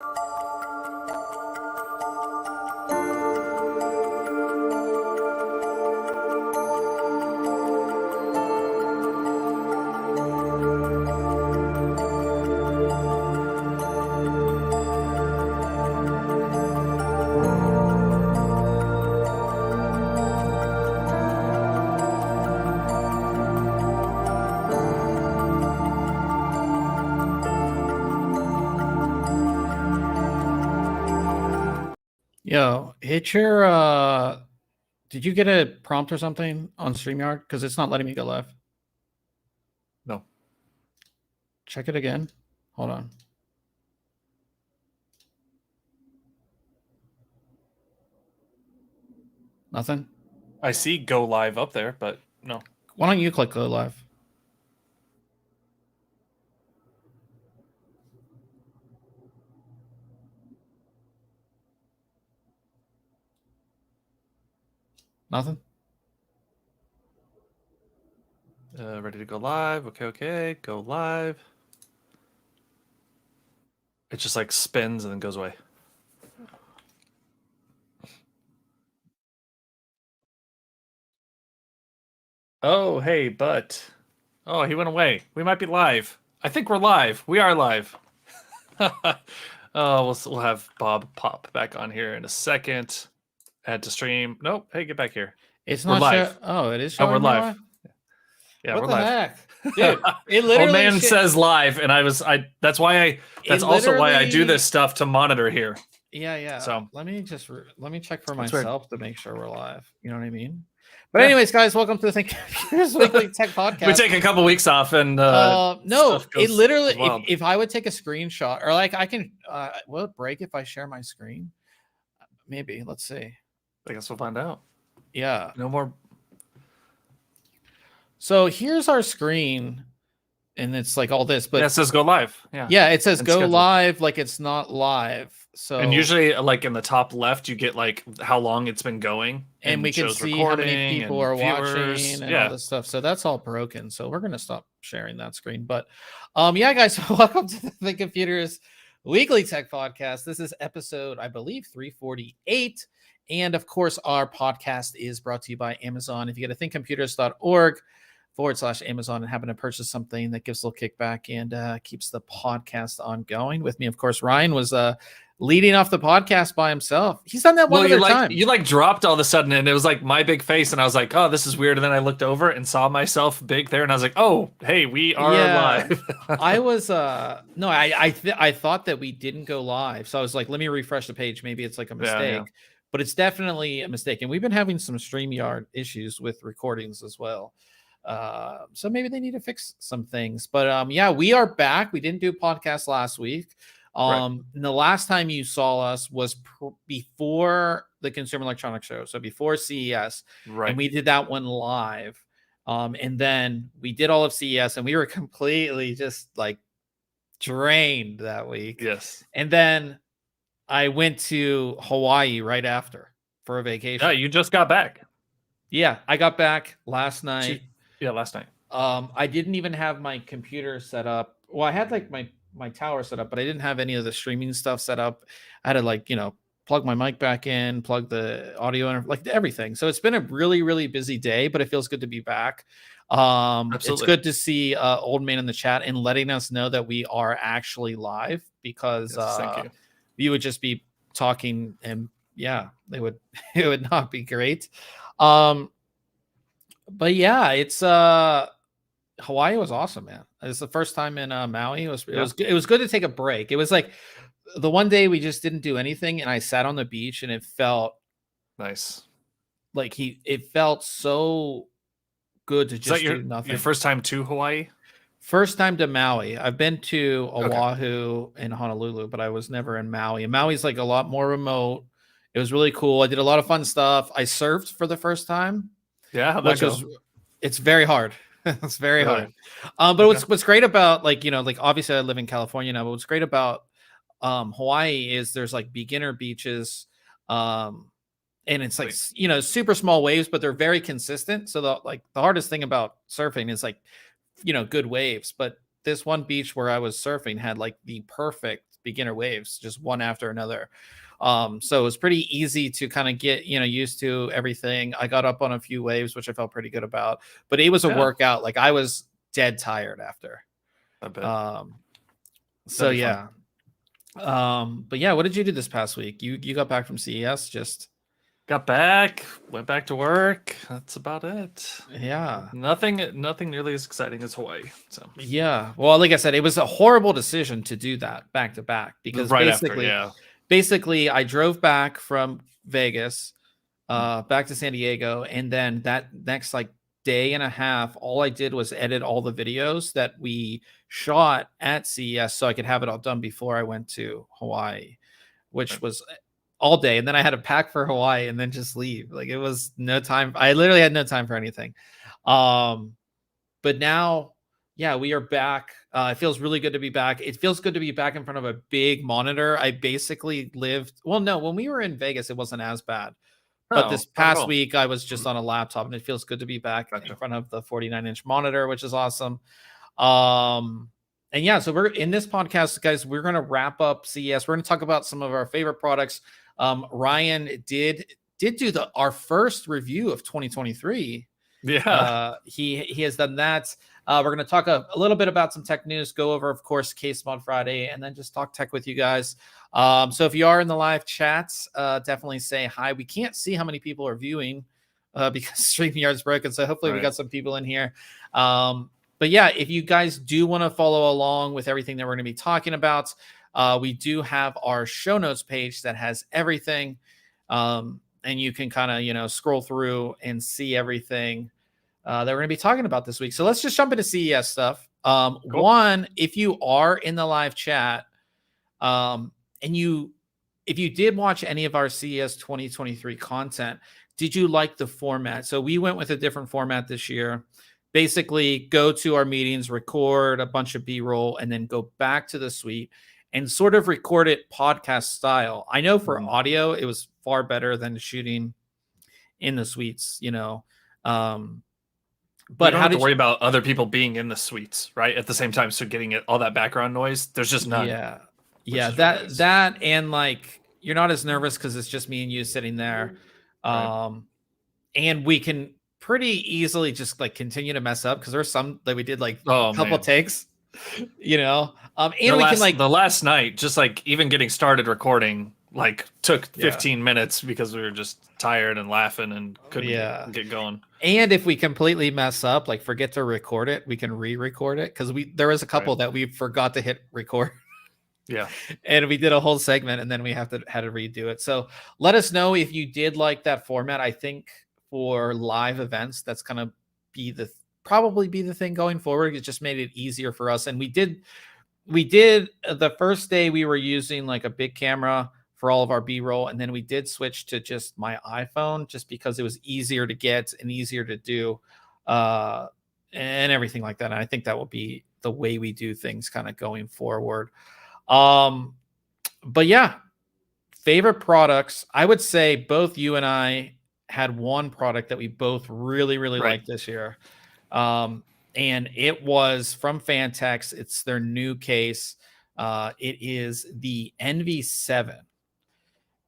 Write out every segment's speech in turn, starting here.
Yo, hit your did you get a prompt or something on StreamYard? Because it's not letting me go live. No. Check it again. Hold on. Nothing? I see go live up there, but no. Why don't you click go live? Nothing? Ready to go live. Okay. Go live. It just like spins and then goes away. Oh, hey, but... Oh, he went away. We might be live. I think we're live. We are live. Oh, we'll have Bob pop back on here in a second. Add to stream. Nope. Hey, get back here. It's We're not live. Oh, it is Oh, showing we're me live. Yeah, what we're the live. heck? Dude, it literally Old man says live, and that's also why I do this stuff to monitor here. Yeah. So let me check for That's myself to make sure we're live. You know what I mean? But anyways, guys, welcome to the ThinkComputers Weekly Tech Podcast. We take a couple weeks off, and no, it literally. If I would take a screenshot, or like I can, will it break if I share my screen? Maybe. Let's see. I guess we'll find out. Yeah. No more. So here's our screen, and it's like all this, but it says go live. Yeah, it says go live, like it's not live. So and usually, like in the top left, you get like how long it's been going, and we can see how many people are watching and all this stuff. So that's all broken. So we're gonna stop sharing that screen. But yeah, guys, welcome to the ThinkComputers Weekly Tech Podcast. This is episode, I believe, 348. And of course, our podcast is brought to you by Amazon. If you go to thinkcomputers.org/Amazon and happen to purchase something, that gives a little kickback and keeps the podcast ongoing. With me, of course, Ryan was leading off the podcast by himself. He's done that one other time. You like dropped all of a sudden, and it was like my big face, and I was like, oh, this is weird. And then I looked over and saw myself big there, and I was like, oh, hey, we are live. I was no, I thought that we didn't go live, so I was like, let me refresh the page. Maybe it's like a mistake. Yeah. But it's definitely a mistake. And we've been having some StreamYard issues with recordings as well. So maybe they need to fix some things. But yeah, we are back. We didn't do a podcast last week. And the last time you saw us was before the Consumer Electronics Show. So before CES. Right. And we did that one live. And then we did all of CES, and we were completely just like drained that week. Yes. And then I went to Hawaii right after for a vacation. Yeah, you just got back. Yeah, I got back last night. Last night. I didn't even have my computer set up. Well, I had like my tower set up, but I didn't have any of the streaming stuff set up. I had to like, plug my mic back in, plug the audio in, like everything. So it's been a really, really busy day, but it feels good to be back. It's good to see Old Man in the chat and letting us know that we are actually live, because thank you. You would just be talking, and yeah, it would not be great. But yeah, it's Hawaii was awesome, man. It's the first time in Maui. It was good to take a break. It was like the one day we just didn't do anything, and I sat on the beach, and it felt nice. Like it felt so good to just do nothing. Your first time to Hawaii? First time to Maui. I've been to Oahu and Honolulu, but I was never in Maui. And Maui's like a lot more remote. It was really cool. I did a lot of fun stuff. I surfed for the first time. Yeah, how'd that go? It's very hard. It's very hard. But what's great about like obviously I live in California now, but what's great about Hawaii is there's like beginner beaches. And it's like, super small waves, but they're very consistent. So the hardest thing about surfing is like, good waves. But this one beach where I was surfing had like the perfect beginner waves, just one after another. So it was pretty easy to kind of get, used to everything. I got up on a few waves, which I felt pretty good about, but it was a workout. Like I was dead tired after. I bet. So yeah. But yeah, what did you do this past week? You got back from CES, just got back, went back to work. That's about it. Yeah. Nothing nearly as exciting as Hawaii. So yeah. Well, like I said, it was a horrible decision to do that back to back because basically I drove back from Vegas, back to San Diego, and then that next like day and a half, all I did was edit all the videos that we shot at CES so I could have it all done before I went to Hawaii, which was all day. And then I had to pack for Hawaii and then just leave. Like it was no time. I literally had no time for anything. But now, yeah, we are back. It feels really good to be back. It feels good to be back in front of a big monitor. I basically when we were in Vegas, it wasn't as bad. But this past week, I was just on a laptop, and it feels good to be back in front of the 49-inch monitor, which is awesome. And yeah, so we're in this podcast, guys. We're going to wrap up CES. We're going to talk about some of our favorite products. Ryan did do our first review of 2023. Yeah, he has done that. We're going to talk a little bit about some tech news, go over, of course, Case Mod Friday, and then just talk tech with you guys. So if you are in the live chats, definitely say hi. We can't see how many people are viewing because StreamYard's broken. So hopefully we got some people in here. But yeah, if you guys do want to follow along with everything that we're going to be talking about, we do have our show notes page that has everything. And you can kind of, scroll through and see everything that we're going to be talking about this week. So let's just jump into CES stuff. Cool. One, if you are in the live chat, and if you did watch any of our CES 2023 content, did you like the format? So we went with a different format this year. Basically, go to our meetings, record a bunch of B-roll, and then go back to the suite and sort of record it podcast style. I know for audio, it was far better than shooting in the suites, But you don't have to worry about other people being in the suites, right? At the same time, so getting all that background noise, there's just none. Yeah, that and like you're not as nervous because it's just me and you sitting there, and we can pretty easily just like continue to mess up because there's some that we did like a couple takes, and the last night, just like even getting started recording, like took 15 minutes because we were just tired and laughing and couldn't get going. And if we completely mess up, like forget to record it, we can re-record it because there was a couple that we forgot to hit record. Yeah. And we did a whole segment and then we had to redo it. So let us know if you did like that format. I think for live events, that's going to be probably be the thing going forward. It just made it easier for us. And we did the first day we were using like a big camera for all of our B-roll. And then we did switch to just my iPhone just because it was easier to get and easier to do and everything like that. And I think that will be the way we do things kind of going forward. But yeah, favorite products. I would say both you and I had one product that we both really liked this year. And it was from Fantex. It's their new case. It is the NV7.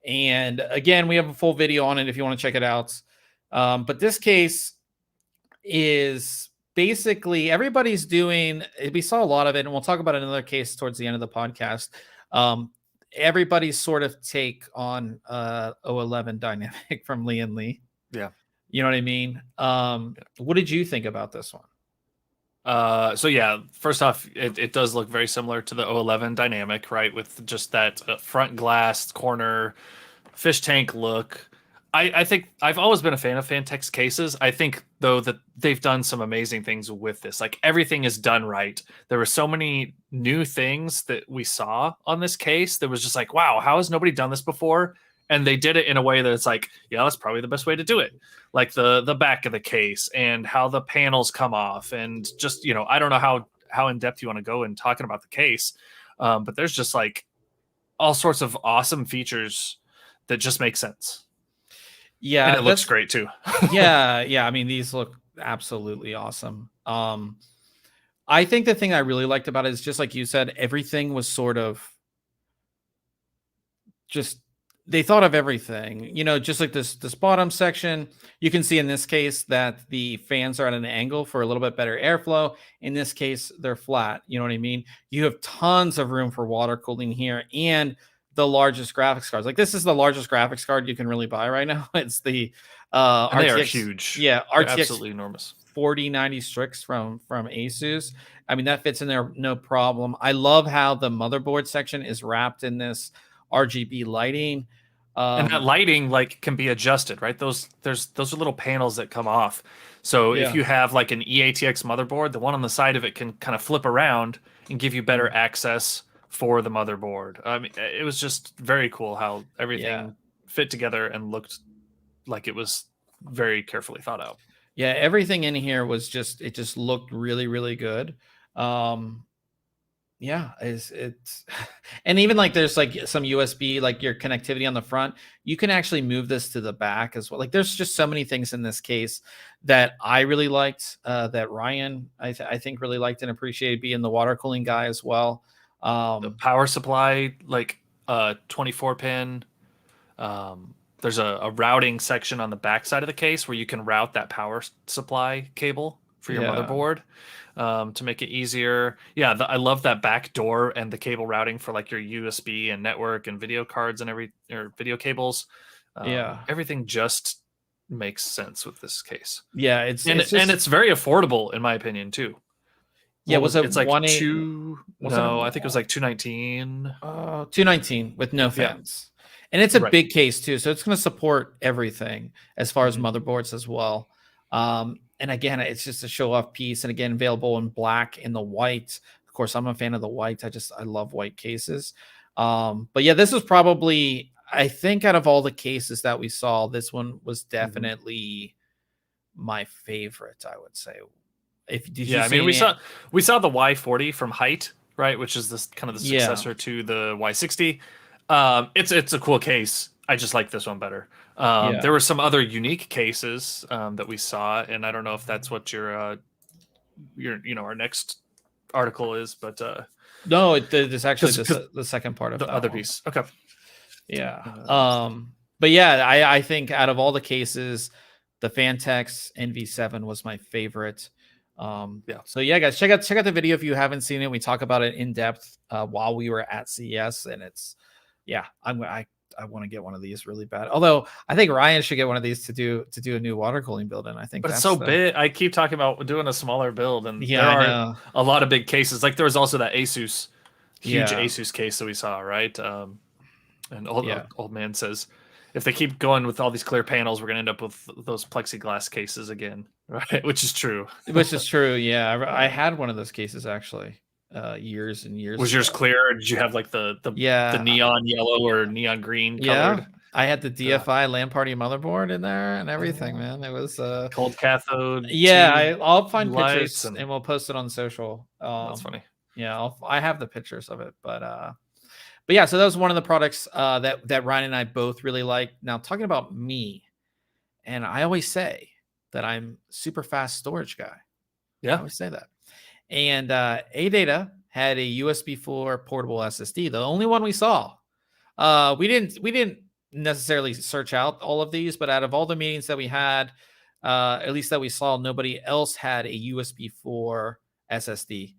And again, we have a full video on it if you want to check it out. But this case is basically everybody's doing, we saw a lot of it, and we'll talk about another case towards the end of the podcast. Everybody's sort of take on O11 dynamic from Lee and Lee. Yeah. You know what I mean? What did you think about this one? So yeah, first off, it does look very similar to the O11 dynamic, right? With just that front glass corner fish tank look. I think I've always been a fan of Fantex cases. I think though that they've done some amazing things with this. Like everything is done right. There were so many new things that we saw on this case that was just like, wow, how has nobody done this before? And they did it in a way that it's like, yeah, that's probably the best way to do it. Like the back of the case and how the panels come off, and just, I don't know how in depth you want to go in talking about the case, but there's just like all sorts of awesome features that just make sense. Yeah, and it looks great too. yeah. I mean, these look absolutely awesome. I think the thing I really liked about it is just like you said, everything was sort of just they thought of everything, just like this bottom section. You can see in this case that the fans are at an angle for a little bit better airflow. In this case, they're flat. You know what I mean? You have tons of room for water cooling here, and the largest graphics cards. Like, this is the largest graphics card you can really buy right now. It's the and RTX. They are huge. Yeah, They're RTX absolutely enormous. 4090 Strix from Asus. I mean, that fits in there no problem. I love how the motherboard section is wrapped in this RGB lighting. And that lighting can be adjusted, right? Those are little panels that come off. So if you have like an EATX motherboard, the one on the side of it can kind of flip around and give you better access for the motherboard. I mean, it was just very cool how everything fit together and looked like it was very carefully thought out. Yeah, everything in here was just looked really, really good. Yeah, it's and even like there's like some USB, like your connectivity on the front. You can actually move this to the back as well. Like, there's just so many things in this case that I really liked, that Ryan I think really liked and appreciated, being the water cooling guy as well. The power supply, 24 pin. There's a routing section on the back side of the case where you can route that power supply cable for your motherboard. To make it easier. Yeah, I love that back door and the cable routing for like your USB and network and video cards and video cables. Everything just makes sense with this case. Yeah, it's very affordable in my opinion too. Yeah, it's like I think it was like 219. 219 with no fans. And it's a big case too, so it's going to support everything as far as motherboards as well. And again, it's just a show-off piece, and again, available in black and the white. Of course, I'm a fan of the white. I love white cases. But yeah, this was probably, I think, out of all the cases that we saw, this one was definitely my favorite, I would say. We saw the Y40 from Height, right, which is this kind of the successor to the Y60. It's a cool case. I just like this one better. There were some other unique cases that we saw, and I don't know if that's what your our next article is, but no, it's actually the second part of the other piece. Okay. Yeah. But yeah, I think out of all the cases, the Fantex NV7 was my favorite. So yeah, guys, check out the video if you haven't seen it. We talk about it in depth while we were at CES, and I want to get one of these really bad. Although I think Ryan should get one of these to do a new water cooling build, and I think it's so big. I keep talking about doing a smaller build, and there are a lot of big cases. Like there was also that Asus huge Asus case that we saw, right? And old man says, if they keep going with all these clear panels, we're gonna end up with those plexiglass cases again, right? Which is true. Yeah, I had one of those cases actually. Years and years. Was yours clear, or did you have like the neon yellow or neon green colored? I had the DFI LAN party motherboard in there and everything, man. It was cold cathode. I'll find pictures and we'll post it on social. That's funny. Yeah, I have the pictures of it, but yeah. So that was one of the products that Ryan and I both really like. Now, talking about me, and I always say that I'm super fast storage guy. Yeah, I always say that. And AData had a USB 4 portable SSD, the only one we saw. We didn't necessarily search out all of these, but out of all the meetings that we had, at least that we saw, nobody else had a USB 4 SSD.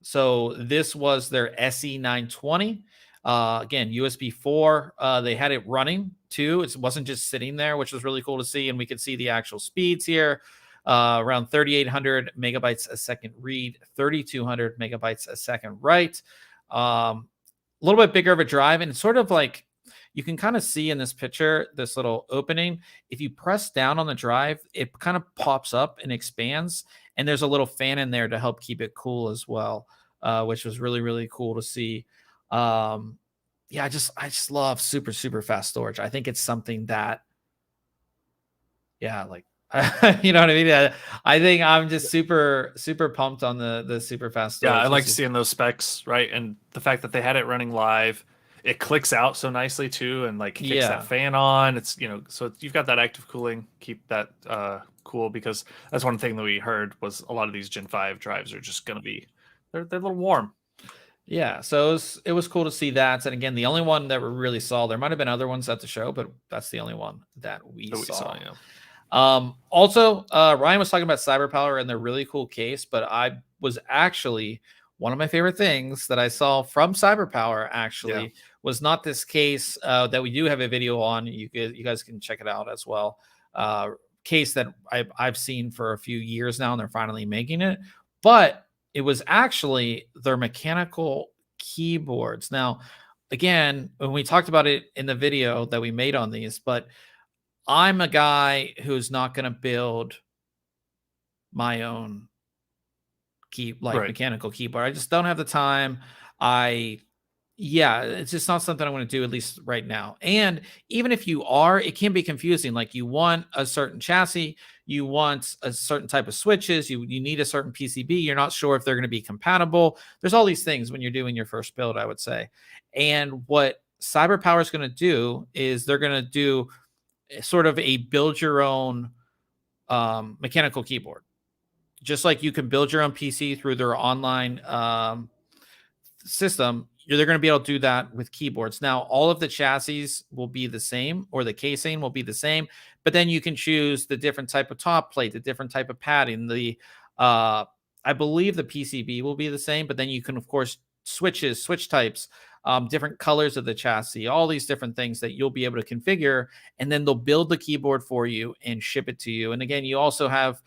So this was their SE920. Again, USB 4. They had it running too. It wasn't just sitting there, which was really cool to see, and we could see the actual speeds here. Around 3,800 megabytes a second read, 3,200 megabytes a second write. A little bit bigger of a drive, and it's sort of like you can kind of see in this picture this little opening. If you press down on the drive, it kind of pops up and expands, and there's a little fan in there to help keep it cool as well, which was really, really cool to see. I just love super, super fast storage. I think it's something that, like, you know what I mean? I think I'm just super, super pumped on the super fast storage. Yeah, I like seeing those specs, right? And the fact that they had it running live, it clicks out so nicely too, and like kicks that fan on. It's so you've got that active cooling, keep that cool, because that's one thing that we heard was a lot of these Gen 5 drives are just gonna be they're a little warm. Yeah, so it was cool to see that. And again, the only one that we really saw, there might have been other ones at the show, but that's the only one that we That we saw, saw. yeah. Also, Ryan was talking about CyberPower and their really cool case, but I was actually one of my favorite things that I saw from CyberPower actually was not this case that we do have a video on. You guys can check it out as well. Case that I've seen for a few years now, and they're finally making it. But it was actually their mechanical keyboards. Now, again, when we talked about it in the video that we made on these, but I'm a guy who's not going to build my own mechanical keyboard. I just don't have the time. It's just not something I want to do, at least right now. And even if you are, it can be confusing. Like, you want a certain chassis, you want a certain type of switches, you need a certain PCB. You're not sure if they're going to be compatible. There's all these things when you're doing your first build, I would say. And what CyberPower is going to do is they're going to do sort of a build your own mechanical keyboard. Just like you can build your own PC through their online system, they're going to be able to do that with keyboards. Now, all of the chassis will be the same, or the casing will be the same, but then you can choose the different type of top plate, the different type of padding. I believe the PCB will be the same, but then you can, of course, switch types, different colors of the chassis, all these different things that you'll be able to configure, and then they'll build the keyboard for you and ship it to you. And again, you also have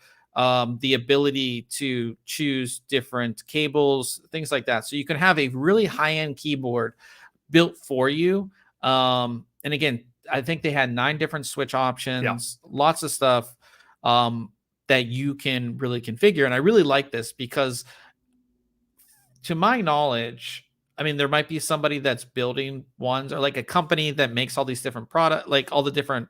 the ability to choose different cables, things like that. So you can have a really high-end keyboard built for you. And again, I think they had 9 different switch options, lots of stuff that you can really configure. And I really like this because, to my knowledge, I mean, there might be somebody that's building ones, or like a company that makes all these different products, like all the different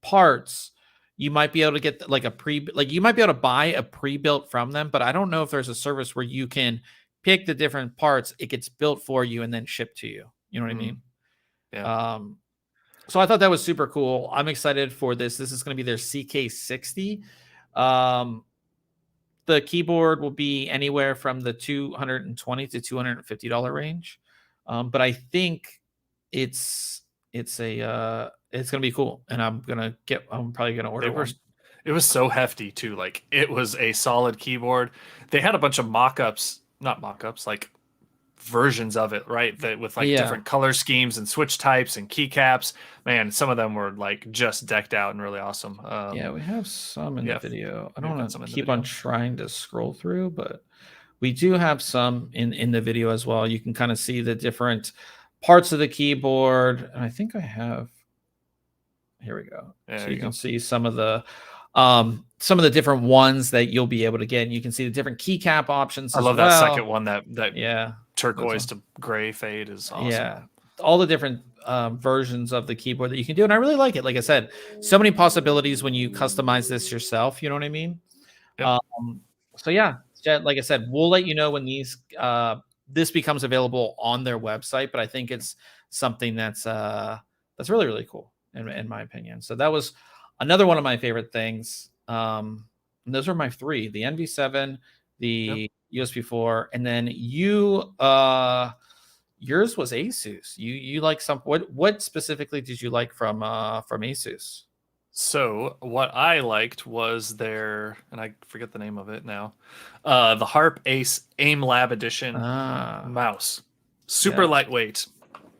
parts. You might be able to get like you might be able to buy a pre-built from them, but I don't know if there's a service where you can pick the different parts, it gets built for you and then shipped to you. You know what I mean? Yeah. So I thought that was super cool. I'm excited for this. This is going to be their CK60. The keyboard will be anywhere from the $220 to $250 range. But I think it's gonna be cool, and I'm probably gonna order one. It was so hefty too. Like, it was a solid keyboard. They had a bunch of not mock-ups, like versions of it, right? That with like different color schemes and switch types and keycaps. Man, some of them were like just decked out and really awesome. We have some in the video. I don't want to keep on trying to scroll through, but we do have some in the video as well. You can kind of see the different parts of the keyboard, and I think I have. Here we go. So you can see some of the different ones that you'll be able to get, and you can see the different keycap options. I love that second one. That turquoise to gray fade is awesome. Yeah, all the different versions of the keyboard that you can do, and I really like it. Like I said, so many possibilities when you customize this yourself. You know what I mean? Yep. So yeah, like I said, we'll let you know when this becomes available on their website. But I think it's something that's really, really cool in my opinion. So that was another one of my favorite things. And those were my 3: the NV7, the USB 4, and then yours was Asus. You like what specifically did you like from Asus? So what I liked was their, and I forget the name of it now, the Harp Ace Aim Lab Edition mouse. Super lightweight.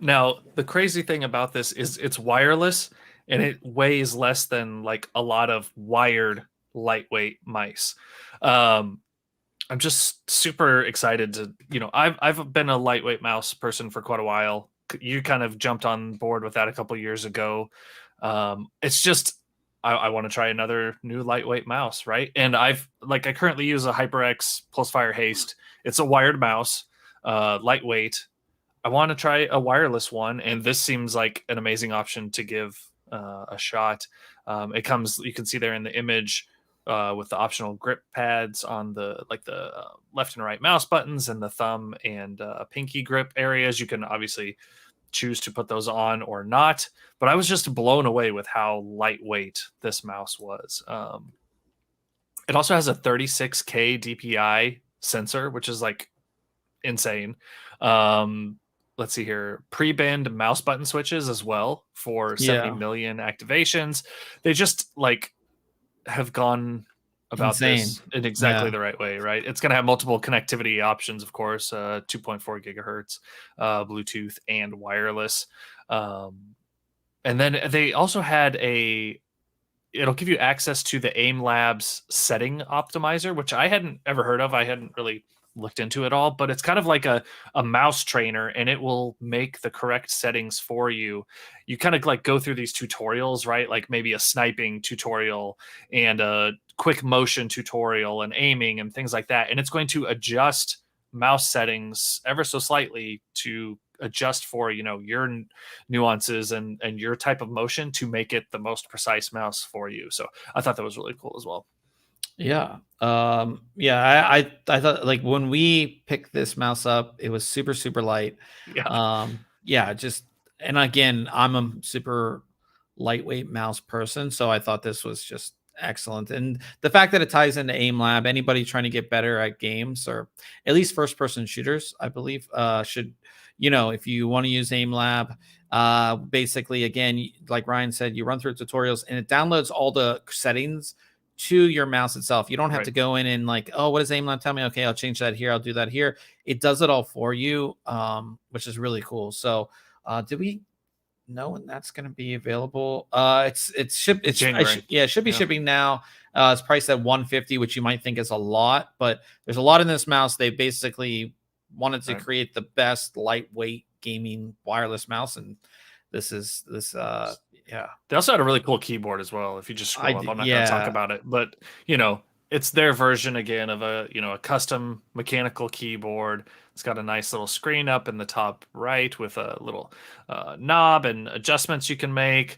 Now, the crazy thing about this is it's wireless, and it weighs less than like a lot of wired lightweight mice. I'm just super excited to, I've been a lightweight mouse person for quite a while. You kind of jumped on board with that a couple years ago. It's just, I want to try another new lightweight mouse, right? And I currently use a HyperX Pulsefire Haste. It's a wired mouse, lightweight. I want to try a wireless one, and this seems like an amazing option to give a shot. It comes, you can see there in the image, with the optional grip pads on the left and right mouse buttons, and the thumb and pinky grip areas. You can obviously choose to put those on or not, but I was just blown away with how lightweight this mouse was. It also has a 36K DPI sensor, which is like insane. Let's see here, pre-band mouse button switches as well for 70 million activations. They just like have gone about Insane. this in exactly the right way, right? It's going to have multiple connectivity options, of course, 2.4 gigahertz, Bluetooth and wireless. And then they also had it'll give you access to the AIM Labs setting optimizer, which I hadn't ever heard of. I hadn't really looked into it all, but it's kind of like a mouse trainer, and it will make the correct settings for you. You kind of like go through these tutorials, right? Like maybe a sniping tutorial and a quick motion tutorial and aiming and things like that. And it's going to adjust mouse settings ever so slightly to adjust for, you know, your nuances and your type of motion to make it the most precise mouse for you. So I thought that was really cool as well. Yeah. I thought, like, when we picked this mouse up, it was super, super light. Just, and again, I'm a super lightweight mouse person, so I thought this was just excellent. And the fact that it ties into AIM Lab, anybody trying to get better at games or at least first person shooters, I believe, should, you know, if you want to use AIM Lab, basically, again, like Ryan said, you run through tutorials and it downloads all the settings to your mouse itself. You don't have to go in and like, oh, what does AIM Lab tell me? Okay, I'll change that here. I'll do that here. It does it all for you, which is really cool. So do we know when that's going to be available? It's shipped. It's January. It should be shipping now. It's priced at $150, which you might think is a lot, but there's a lot in this mouse. They basically wanted to create the best lightweight gaming wireless mouse, and this is They also had a really cool keyboard as well. If you just scroll up, I'm not going to talk about it, but you know, it's their version again of a custom mechanical keyboard. It's got a nice little screen up in the top right with a little knob and adjustments you can make.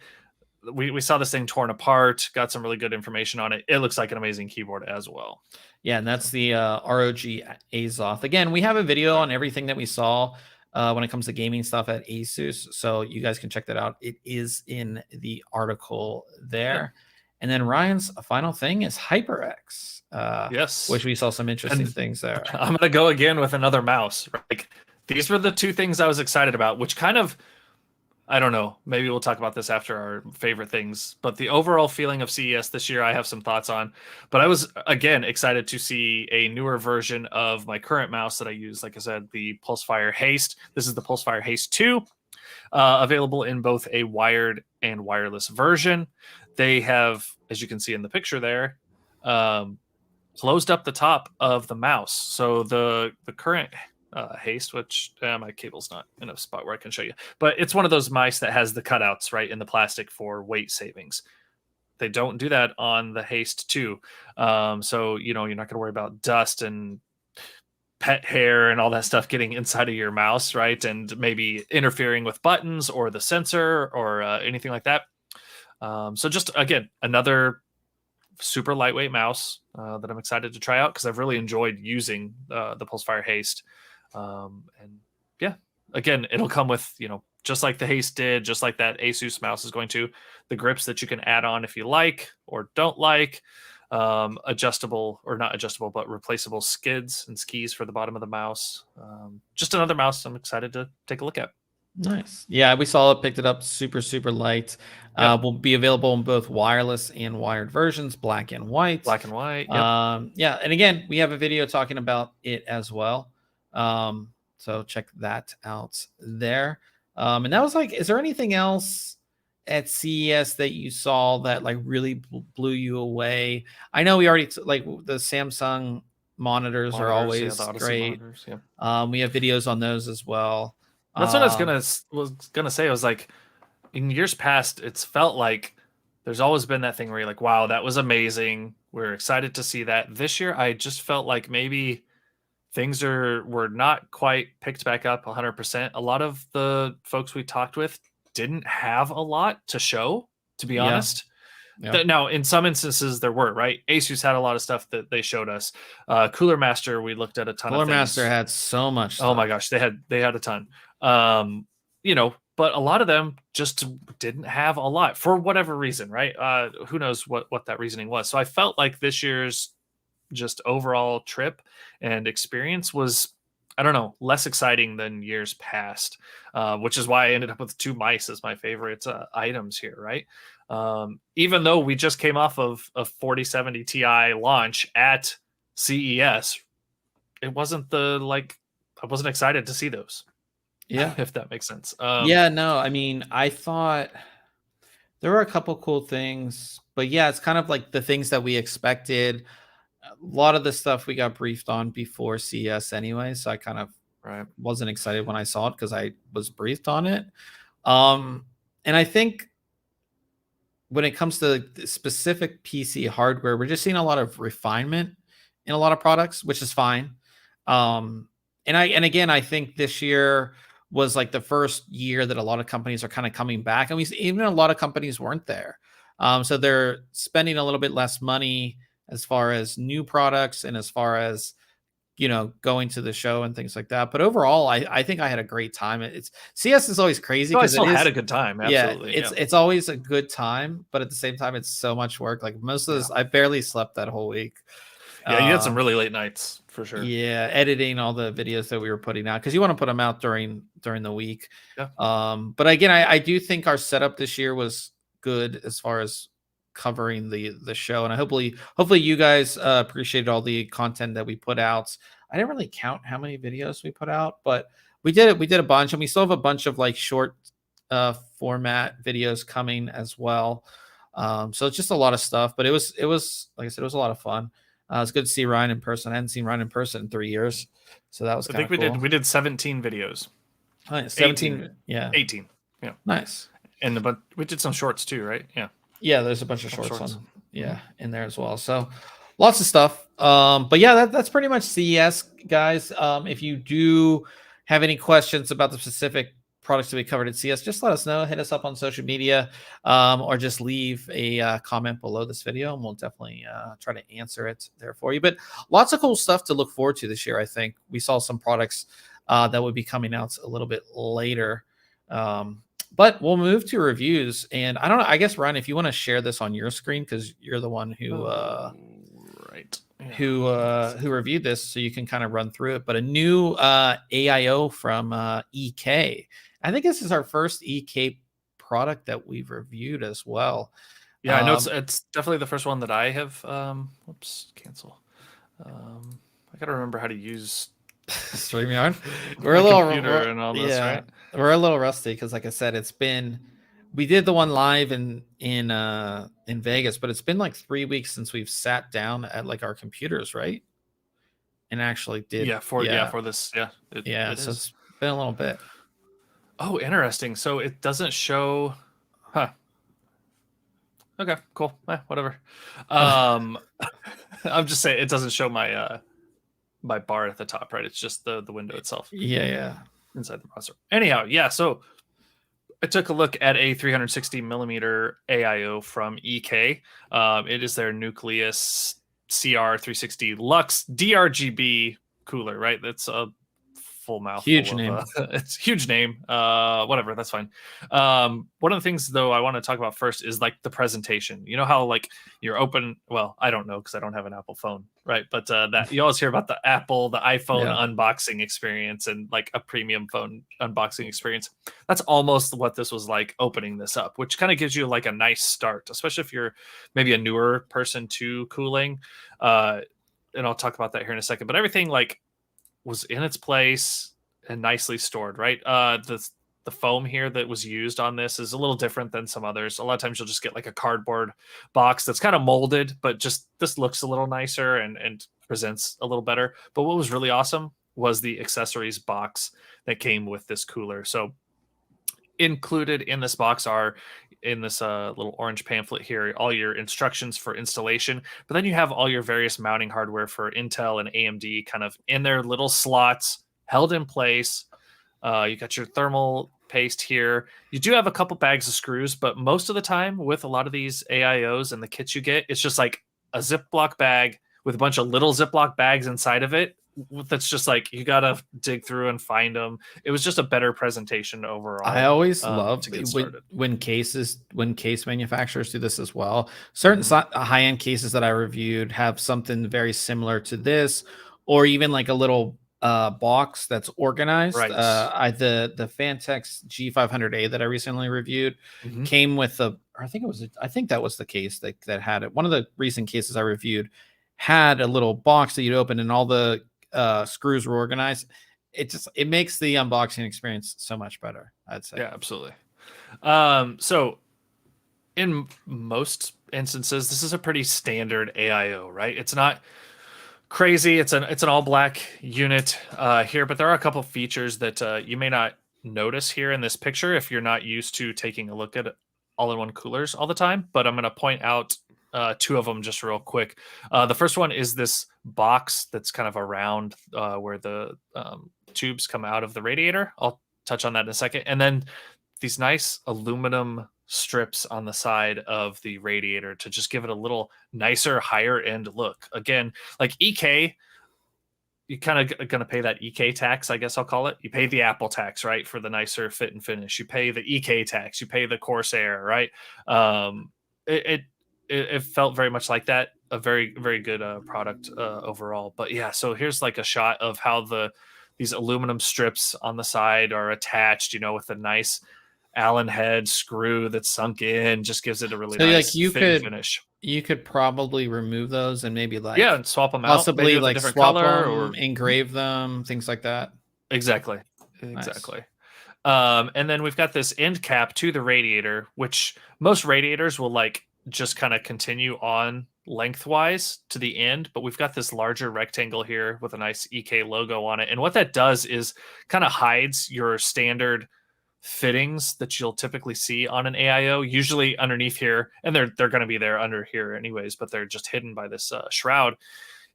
We saw this thing torn apart, got some really good information on it. It looks like an amazing keyboard as well. Yeah, and that's the ROG Azoth. Again, we have a video on everything that we saw when it comes to gaming stuff at Asus, so you guys can check that out. It is in the article there. And then Ryan's final thing is HyperX. Yes, which we saw some interesting things there. I'm gonna go again with another mouse. Like, these were the two things I was excited about, which kind of, I don't know, maybe we'll talk about this after our favorite things, but the overall feeling of CES this year, I have some thoughts on. But I was, again, excited to see a newer version of my current mouse that I use. Like I said, the Pulsefire Haste. This is the Pulsefire Haste 2, available in both a wired and wireless version. They have, as you can see in the picture there, closed up the top of the mouse. So the current Haste, which my cable's not in a spot where I can show you, but it's one of those mice that has the cutouts right in the plastic for weight savings. They don't do that on the Haste 2. So, you know, you're not going to worry about dust and pet hair and all that stuff getting inside of your mouse, right? And maybe interfering with buttons or the sensor or anything like that. So just, again, another super lightweight mouse that I'm excited to try out because I've really enjoyed using the Pulsefire Haste. And yeah, again, it'll come with, you know, just like the Haste did, just like that Asus mouse is going to, the grips that you can add on if you like or don't like, adjustable or not adjustable, but replaceable skids and skis for the bottom of the mouse. Just another mouse I'm excited to take a look at. Nice. Yeah, we saw it, picked it up, super, super light. Will be available in both wireless and wired versions, black and white. Black and white. Yeah, and again, we have a video talking about it as well. So check that out there. And that was like, is there anything else at CES that you saw that like really blew you away? I know we already like the Samsung monitors are always great. We have videos on those as well. That's what I was gonna say. I was like, in years past, it's felt like there's always been that thing where you're like, wow, that was amazing. We're excited to see that. This year, I just felt like maybe things were not quite picked back up 100%. A lot of the folks we talked with didn't have a lot to show, to be honest. Now, in some instances, there were, right? Asus had a lot of stuff that they showed us. Cooler Master, we looked at a ton of things. Cooler Master had so much stuff. Oh my gosh, they had a ton. You know, but a lot of them just didn't have a lot for whatever reason, right? Who knows what that reasoning was. So I felt like this year's just overall trip and experience was I don't know, less exciting than years past, which is why I ended up with 2 mice as my favorite items here, right? Even though we just came off of a 4070 Ti launch at CES, it wasn't I wasn't excited to see those. Yeah, if that makes sense. yeah, no, I mean, I thought there were a couple cool things, but yeah, it's kind of like the things that we expected. A lot of the stuff we got briefed on before CS anyway, so I kind of Right. wasn't excited when I saw it because I was briefed on it. And I think when it comes to the specific PC hardware, we're just seeing a lot of refinement in a lot of products, which is fine. And again, I think this year was like the first year that a lot of companies are kind of coming back, and even a lot of companies weren't there. So they're spending a little bit less money as far as new products and as far as going to the show and things like that. But overall, I think I had a great time. It's CS is always crazy No, I because still had a good time. yeah, Absolutely. it's always a good time, but at the same time, it's so much work. Like most of this, I barely slept that whole week. Yeah, you had some really late nights for sure. Yeah, editing all the videos that we were putting out because you want to put them out during the week. Yeah. But again, I do think our setup this year was good as far as covering the show, and hopefully you guys appreciated all the content that we put out. I didn't really count how many videos we put out, but we did it. We did a bunch, and we still have a bunch of like short format videos coming as well. So it's just a lot of stuff, but it was like I said, it was a lot of fun. It's good to see Ryan in person. I hadn't seen Ryan in person in 3 years, so that was kind of cool. We did 17 videos. Nice. 17, 18, yeah, nice. And we did some shorts too, right? Yeah, there's a bunch of shorts. In there as well. So lots of stuff. But yeah, that's pretty much CES, guys. If you do have any questions about the specific products to be covered at CS, just let us know. Hit us up on social media, or just leave a comment below this video, and we'll definitely try to answer it there for you. But lots of cool stuff to look forward to this year. I think we saw some products that would be coming out a little bit later. But we'll move to reviews, and I don't know. I guess Ryan, if you want to share this on your screen because you're the one who who reviewed this, so you can kind of run through it. But a new AiO from EK. I think this is our first EK product that we've reviewed as well. Yeah, I know it's definitely the first one that I have. Whoops, cancel. I gotta remember how to use StreamYard. We're a little computer and all this, right? We're a little rusty because, like I said, we did the one live in Vegas, but it's been like 3 weeks since we've sat down at like our computers, right? And actually did for this so it's been a little bit. Oh, interesting. So it doesn't show, huh? Okay, cool. Whatever. I'm just saying it doesn't show my my bar at the top, right? It's just the window itself. Yeah. Inside the processor. Anyhow, yeah. So I took a look at a 360 millimeter AiO from EK. It is their Nucleus CR360 Lux D-RGB cooler, right? That's a full mouth. Huge name. It's huge name. Whatever, that's fine. One of the things though I want to talk about first is like the presentation. You know how like you're open. Well, I don't know because I don't have an Apple phone, right? But that you always hear about the iPhone unboxing experience and like a premium phone unboxing experience. That's almost what this was like opening this up, which kind of gives you like a nice start, especially if you're maybe a newer person to cooling. And I'll talk about that here in a second. But everything like was in its place and nicely stored, right? The foam here that was used on this is a little different than some others. A lot of times you'll just get like a cardboard box that's kind of molded, but just this looks a little nicer and presents a little better. But what was really awesome was the accessories box that came with this cooler. So included in this box are, in this little orange pamphlet here, all your instructions for installation, but then you have all your various mounting hardware for Intel and AMD kind of in their little slots held in place. You got your thermal paste here. You do have a couple bags of screws, but most of the time with a lot of these AiOs and the kits you get, it's just like a Ziploc bag with a bunch of little Ziploc bags inside of it. That's just like you gotta dig through and find them. It was just a better presentation overall. I always love when case manufacturers do this as well. Certain high-end cases that I reviewed have something very similar to this, or even like a little box that's organized. Right. The Fantex G500A that I recently reviewed came with I think that was the case that had it. One of the recent cases I reviewed had a little box that you'd open and all the screws were organized. It makes the unboxing experience so much better, I'd say. Yeah, absolutely. So in most instances, this is a pretty standard AiO, right? It's not crazy. It's an all black unit here, but there are a couple features that you may not notice here in this picture if you're not used to taking a look at all-in-one coolers all the time. But I'm going to point out two of them just real quick. The first one is this box that's kind of around where the tubes come out of the radiator. I'll touch on that in a second. And then these nice aluminum strips on the side of the radiator to just give it a little nicer, higher end look. Again, like EK, you kind of going to pay that EK tax, I guess I'll call it. You pay the Apple tax, right, for the nicer fit and finish. You pay the EK tax. You pay the Corsair, right? It felt very much like that. A very, very good product overall. But yeah, so here's like a shot of how these aluminum strips on the side are attached, with a nice Allen head screw that's sunk in, just gives it a really nice fit and finish. You could probably remove those and maybe and swap them possibly out, like swap them or engrave them, things like that. Exactly. Nice. And then we've got this end cap to the radiator, which most radiators will like just kind of continue on lengthwise to the end, but we've got this larger rectangle here with a nice EK logo on it. And what that does is kind of hides your standard fittings that you'll typically see on an AiO, usually underneath here, and they're going to be there under here anyways, but they're just hidden by this shroud,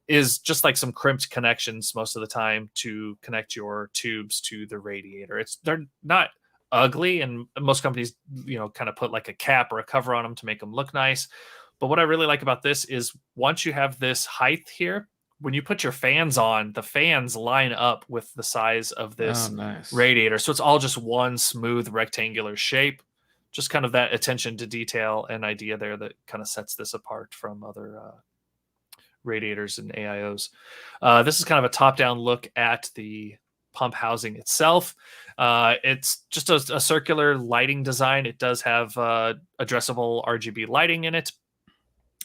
is just like some crimped connections most of the time to connect your tubes to the radiator. They're not ugly, and most companies kind of put like a cap or a cover on them to make them look nice. But what I really like about this is once you have this height here, when you put your fans on, the fans line up with the size of this radiator. So it's all just one smooth rectangular shape. Just kind of that attention to detail and idea there that kind of sets this apart from other radiators and AiOs. This is kind of a top-down look at the pump housing itself. It's just a circular lighting design. It does have addressable RGB lighting in it.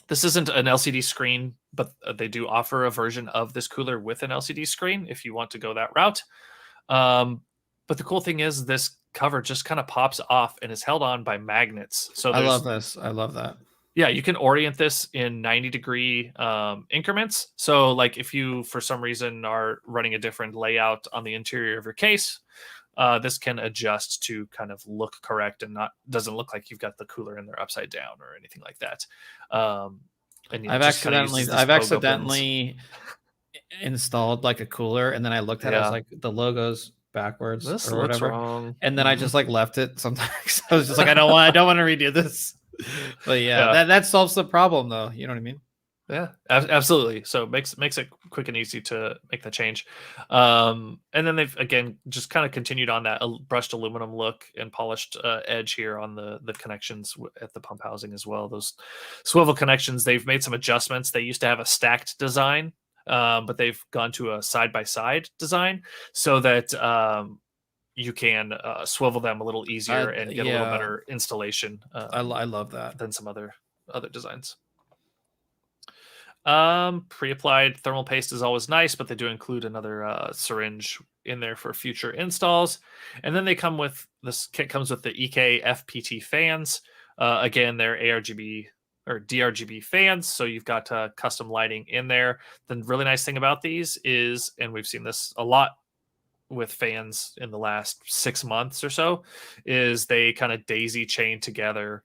This isn't an LCD screen, but they do offer a version of this cooler with an LCD screen if you want to go that route. But the cool thing is this cover just kind of pops off and is held on by magnets. So I love this. I love that. Yeah, you can orient this in 90-degree increments. So like if you, for some reason, are running a different layout on the interior of your case, this can adjust to kind of look correct and doesn't look like you've got the cooler in there upside down or anything like that. And I've accidentally installed like a cooler, and then I looked at it, I was like, the logo's backwards or whatever, wrong. And then I just like left it. Sometimes I was just like, I don't want to redo this. But that solves the problem, though. You know what I mean? Yeah, absolutely. So makes it quick and easy to make the change. And then they've again just kind of continued on that brushed aluminum look and polished edge here on the connections at the pump housing as well. Those swivel connections, they've made some adjustments. They used to have a stacked design, but they've gone to a side-by-side design so that you can swivel them a little easier and get a little better installation. I love that than some other designs. Pre-applied thermal paste is always nice, but they do include another syringe in there for future installs. And then this kit comes with the EK FPT fans. Again, they're ARGB or D-RGB fans, so you've got custom lighting in there. The really nice thing about these is, and we've seen this a lot with fans in the last 6 months or so, is they kind of daisy chain together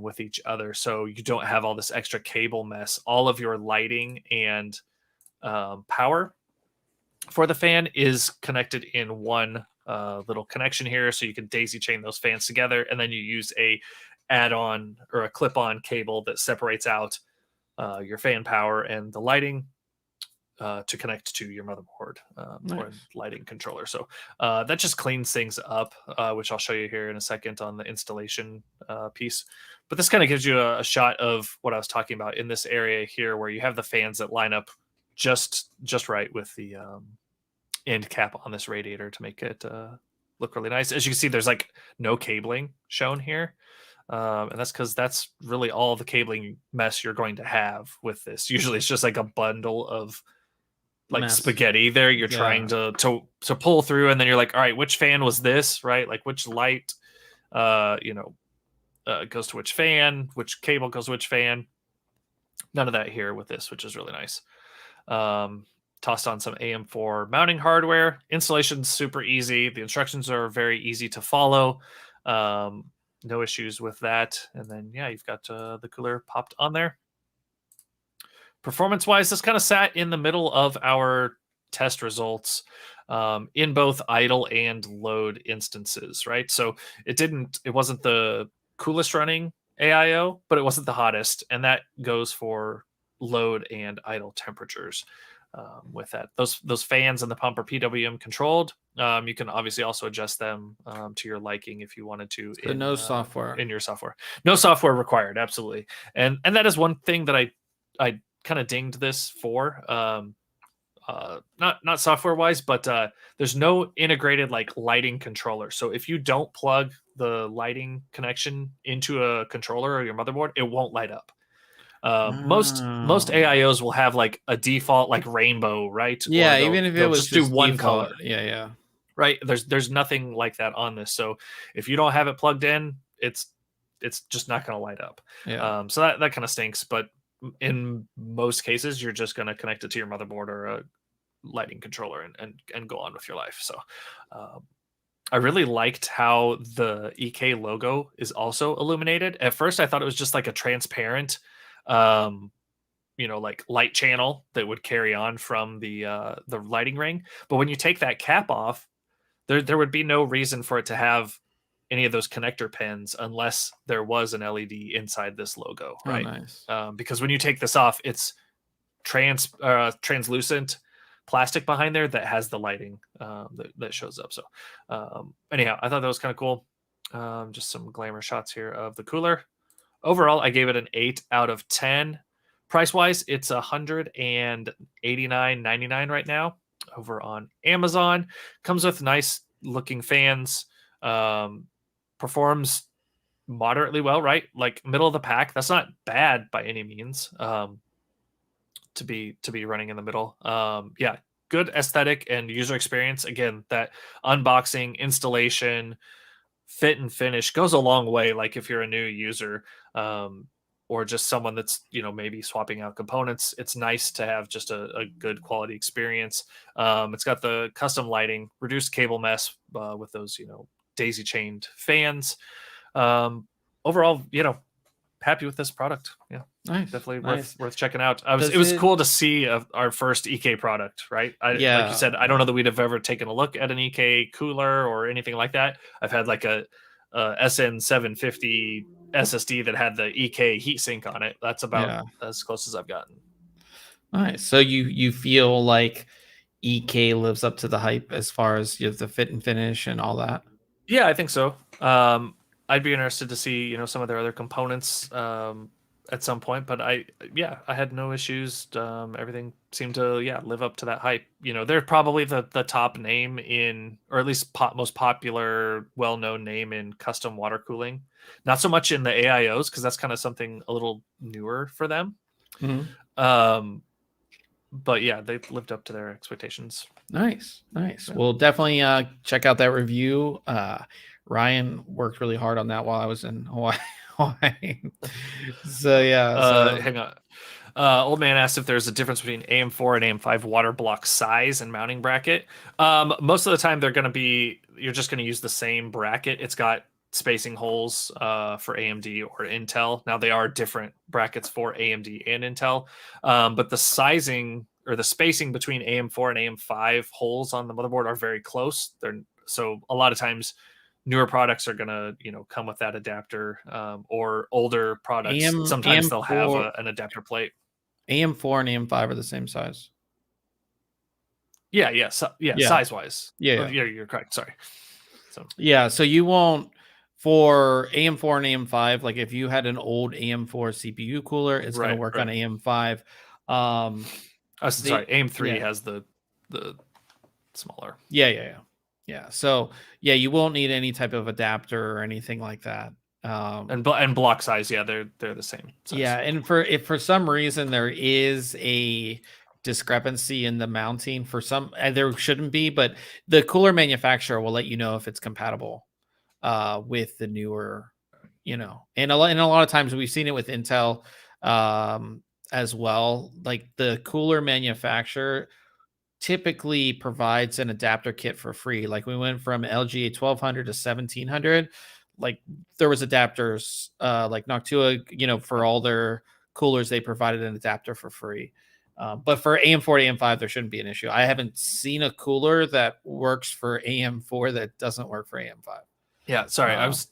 with each other, so you don't have all this extra cable mess. All of your lighting and power for the fan is connected in one little connection here, so you can daisy chain those fans together, and then you use a add-on or a clip-on cable that separates out your fan power and the lighting to connect to your motherboard or lighting controller. So that just cleans things up, which I'll show you here in a second on the installation piece. But this kind of gives you a shot of what I was talking about in this area here, where you have the fans that line up just right with the end cap on this radiator to make it look really nice. As you can see, there's like no cabling shown here. And that's because that's really all the cabling mess you're going to have with this. Usually it's just like a bundle of like spaghetti there you're trying to pull through, and then you're like, all right, which fan was this, right? Like which light goes to which fan, which cable goes to which fan. None of that here with this, which is really nice. Tossed on some AM4 mounting hardware. Installation's super easy. The instructions are very easy to follow. No issues with that. And then, yeah, you've got the cooler popped on there. Performance-wise, this kind of sat in the middle of our test results in both idle and load instances, right? So it wasn't the coolest running AiO, but it wasn't the hottest, and that goes for load and idle temperatures. With that, those fans and the pump are PWM controlled. You can obviously also adjust them to your liking if you wanted to. So no software in your software. No software required. Absolutely, and that is one thing that I kind of dinged this for. Not software wise, but there's no integrated like lighting controller. So if you don't plug the lighting connection into a controller or your motherboard, it won't light up. Most AIOs will have like a default like rainbow, right? Yeah, even if it was just do one default. color. Yeah. Right. There's nothing like that on this. So if you don't have it plugged in, it's just not going to light up. Yeah. So that kind of stinks. But in most cases, you're just going to connect it to your motherboard or a lighting controller and go on with your life. So I really liked how the EK logo is also illuminated. At first, I thought it was just like a transparent like light channel that would carry on from the lighting ring. But when you take that cap off, there would be no reason for it to have any of those connector pins unless there was an LED inside this logo, right? Oh, nice. Because when you take this off, it's translucent plastic behind there that has the lighting that shows up. So anyhow, I thought that was kind of cool. Just some glamour shots here of the cooler. Overall, I gave it an 8 out of 10. Price wise, it's $189.99 right now over on Amazon. Comes with nice looking fans. Performs moderately well, right? Like middle of the pack. That's not bad by any means. To be running in the middle. Yeah, good aesthetic and user experience. Again, that unboxing, installation, fit and finish goes a long way. Like if you're a new user, or just someone that's maybe swapping out components, it's nice to have just a good quality experience. It's got the custom lighting, reduced cable mess with those daisy chained fans. Overall, happy with this product. Yeah, nice. Definitely worth checking out. It was cool to see our first EK product, right? Like you said, I don't know that we'd have ever taken a look at an EK cooler or anything like that. I've had like a SN750 SSD that had the EK heatsink on it. That's about as close as I've gotten. Nice. So you feel like EK lives up to the hype as far as the fit and finish and all that? Yeah, I think so. I'd be interested to see some of their other components at some point, but I had no issues. Everything seemed to live up to that hype. They're probably the top name in, or at least most popular, well-known name in custom water cooling. Not so much in the AIOs because that's kind of something a little newer for them. Mm-hmm. But yeah, they lived up to their expectations. Nice. We'll definitely check out that review. Ryan worked really hard on that while I was in Hawaii. So hang on. Old man asked if there's a difference between AM4 and AM5 water block size and mounting bracket. Most of the time you're just going to use the same bracket. It's got spacing holes for AMD or Intel. Now they are different brackets for AMD and Intel, but the sizing or the spacing between AM4 and AM5 holes on the motherboard are very close. So a lot of times newer products are going to come with that adapter, or older products sometimes they'll have an adapter plate. AM4 and AM5 are the same size. Size wise. You're correct. Sorry. So you won't, for AM4 and AM5, like if you had an old AM4 CPU cooler, it's going to work on AM5. Sorry, AM3 has the smaller. Yeah. So yeah, you won't need any type of adapter or anything like that. And block size, yeah, they're the same size. Yeah, and if for some reason there is a discrepancy in the mounting for some, there shouldn't be, but the cooler manufacturer will let you know if it's compatible with the newer, and a lot of times we've seen it with Intel as well. Like the cooler manufacturer typically provides an adapter kit for free. Like we went from LGA 1200 to 1700. Like there was adapters like Noctua, for all their coolers, they provided an adapter for free. But for AM4 to AM5, there shouldn't be an issue. I haven't seen a cooler that works for AM4 that doesn't work for AM5. Yeah, sorry, I was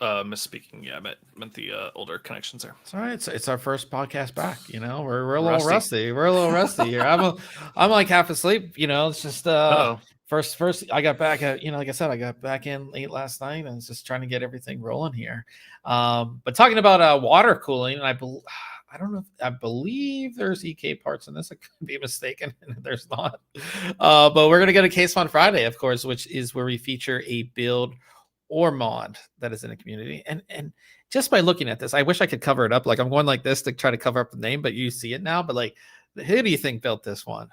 misspeaking. Yeah, I meant the older connections there. It's all right. It's our first podcast back. We're a little rusty. We're a little rusty here. I'm like half asleep. It's just first I got back at like I said, I got back in late last night and was just trying to get everything rolling here. But talking about water cooling, and I believe there's EK parts in this. I could be mistaken. There's not. But we're gonna get a Case on Friday, of course, which is where we feature a build or mod that is in a community. And just by looking at this, I wish I could cover it up. Like I'm going like this to try to cover up the name, but you see it now. But like, who do you think built this one?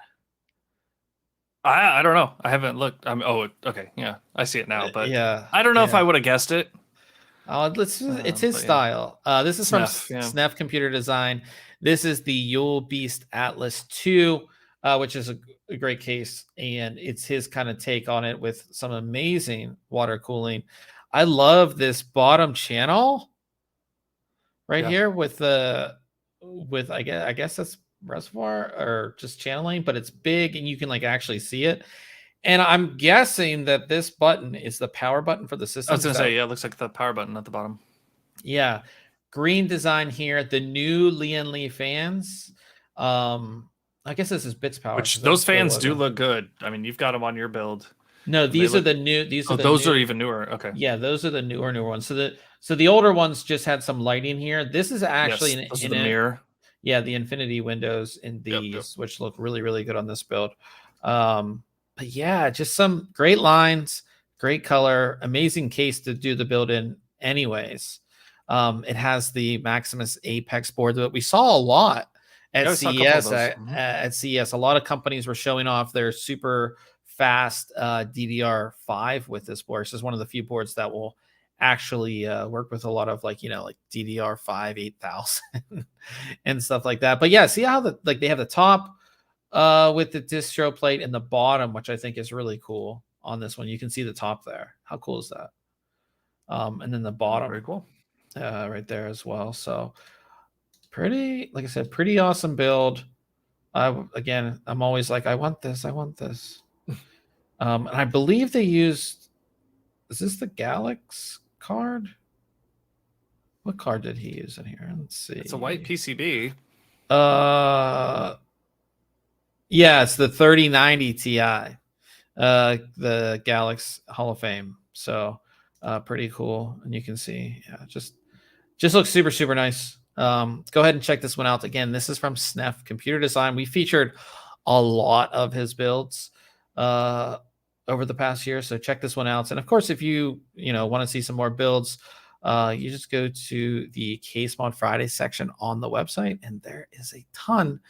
I don't know. I haven't looked. Okay. Yeah, I see it now, but yeah, I don't know if I would have guessed it. It's his style. This is from Snef Computer Design. This is the Yule Beast Atlas 2, which is a great case, and it's his kind of take on it with some amazing water cooling. I love this bottom channel right here with I guess that's reservoir or just channeling, but it's big and you can like actually see it. And I'm guessing that this button is the power button for the system. I was gonna say, yeah, it looks like the power button at the bottom. Yeah, green design here. The new Lian Li fans. I guess this is Bits Power. Which those fans do look good. I mean, you've got them on your build. No, these are the new. Those are even newer. Okay. Yeah, those are the newer ones. So the older ones just had some lighting here. This is actually the mirror. Yeah, the infinity windows in these, which look really, really good on this build. But yeah, just some great lines, great color, amazing case to do the build in anyways. It has the Maximus Apex board that we saw a lot at CES. At CES, a lot of companies were showing off their super fast DDR5 with this board. This is one of the few boards that will actually work with a lot of like DDR5 8000 and stuff like that. But yeah, see how they have the top with the distro plate and the bottom, which I think is really cool on this one. You can see the top there. How cool is that? And then the bottom, very cool, right there as well. So pretty, like I said, pretty awesome build. Again, I'm always like, I want this. And I believe they used, is this the Galax card? What card did he use in here? Let's see. It's a white PCB. Yeah, it's the 3090 Ti, the Galax Hall of Fame. So pretty cool. And you can see, yeah, just looks super, super nice. Go ahead and check this one out. Again, this is from Snef Computer Design. We featured a lot of his builds over the past year, so check this one out. And of course, if you want to see some more builds, you just go to the Case Mod Friday section on the website, and there is a ton,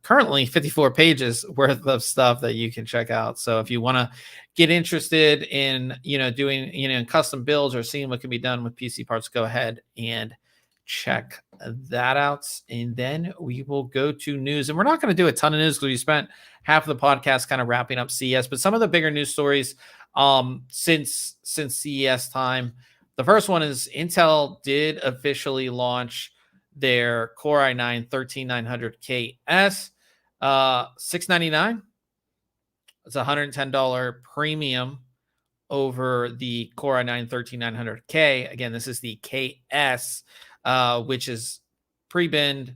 currently 54 pages worth of stuff that you can check out. So if you want to get interested in doing custom builds or seeing what can be done with PC parts, go ahead and check that out. And then we will go to news, and we're not going to do a ton of news because we spent half of the podcast kind of wrapping up CES, but some of the bigger news stories since CES time. The first one is Intel did officially launch their Core i9-13900KS, $699. It's $110 premium over the Core i9-13900K. Again, this is the KS, which is pre-binned,